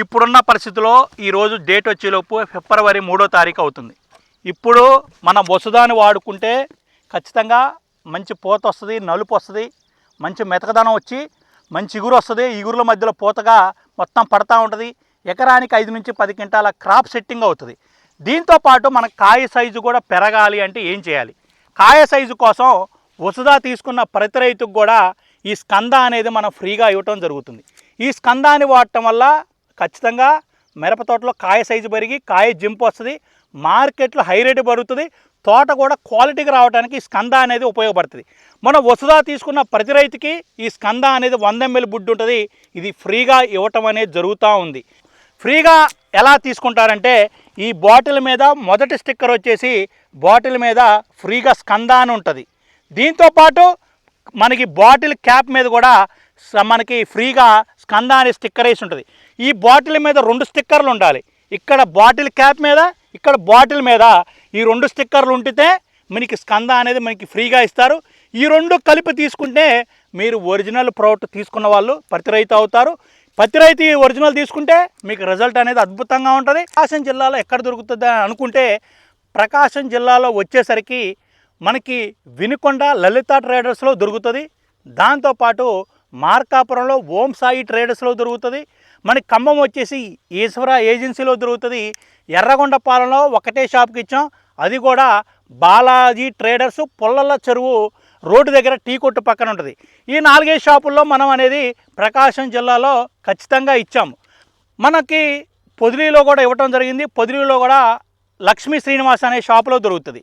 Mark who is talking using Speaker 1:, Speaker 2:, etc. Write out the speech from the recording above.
Speaker 1: ఇప్పుడున్న పరిస్థితిలో ఈరోజు డేట్ వచ్చేలోపు ఫిబ్రవరి 3వ తారీఖు అవుతుంది. ఇప్పుడు మనం వసుదాన్ని వాడుకుంటే ఖచ్చితంగా మంచి పూత వస్తుంది, నలుపు వస్తుంది, మంచి మెతకదనం వచ్చి మంచి ఇగురు వస్తుంది. ఇగురుల మధ్యలో పూతగా మొత్తం పడతా ఉంటుంది. ఎకరానికి 5 నుంచి 10 క్వింటాల క్రాప్ సెట్టింగ్ అవుతుంది. దీంతోపాటు మన కాయ సైజు కూడా పెరగాలి అంటే ఏం చేయాలి? కాయ సైజు కోసం వసుదా తీసుకున్న ప్రతి రైతుకు కూడా ఈ స్కంద అనేది మనం ఫ్రీగా ఇవ్వటం జరుగుతుంది. ఈ స్కందాన్ని వాడటం వల్ల ఖచ్చితంగా మిరప తోటలో కాయ సైజు పెరిగి కాయ జింపు వస్తుంది, మార్కెట్లో హై రేటు పెరుగుతుంది, తోట కూడా క్వాలిటీగా రావడానికి ఈ స్కంద అనేది ఉపయోగపడుతుంది. మనం వసుదా తీసుకున్న ప్రతి రైతుకి ఈ స్కంద అనేది 100 ml బుడ్డు ఉంటుంది. ఇది ఫ్రీగా ఇవ్వటం అనేది జరుగుతూ ఉంది. ఫ్రీగా ఎలా తీసుకుంటారంటే ఈ బాటిల్ మీద మొదటి స్టిక్కర్ వచ్చేసి బాటిల్ మీద ఫ్రీగా స్కంద అని ఉంటుంది. దీంతోపాటు మనకి బాటిల్ క్యాప్ మీద కూడా మనకి ఫ్రీగా స్కంద అనే స్టిక్కర్ వేసి ఉంటుంది. ఈ బాటిల్ మీద 2 స్టిక్కర్లు ఉండాలి. ఇక్కడ బాటిల్ క్యాప్ మీద, ఇక్కడ బాటిల్ మీద ఈ 2 స్టిక్కర్లు ఉంటే మనకి స్కంద అనేది మనకి ఫ్రీగా ఇస్తారు. ఈ 2 కలిపి తీసుకుంటే మీరు ఒరిజినల్ ప్రోడక్ట్ తీసుకున్న వాళ్ళు ప్రతి రైతు అవుతారు. ప్రతి రైతు ఈ ఒరిజినల్ తీసుకుంటే మీకు రిజల్ట్ అనేది అద్భుతంగా ఉంటుంది. ప్రకాశం జిల్లాలో ఎక్కడ దొరుకుతుంది అనుకుంటే ప్రకాశం జిల్లాలో వచ్చేసరికి మనకి వినుకొండ లలిత ట్రేడర్స్లో దొరుకుతుంది. దాంతోపాటు మార్కాపురంలో ఓం సాయి ట్రేడర్స్లో దొరుకుతుంది. మనకి ఖమ్మం వచ్చేసి ఈశ్వర ఏజెన్సీలో దొరుకుతుంది. ఎర్రగొండపాలెంలో ఒకటే షాప్కి ఇచ్చాం, అది కూడా బాలాజీ ట్రేడర్స్ పుల్లల చెరువు రోడ్డు దగ్గర టీ కొట్టు పక్కన ఉంటుంది. ఈ 4-5 షాపుల్లో మనం అనేది ప్రకాశం జిల్లాలో ఖచ్చితంగా ఇచ్చాము. మనకి పొదిలిలో కూడా ఇవ్వటం జరిగింది. పొదిలిలో కూడా లక్ష్మీ శ్రీనివాస్ అనే షాపులో దొరుకుతుంది.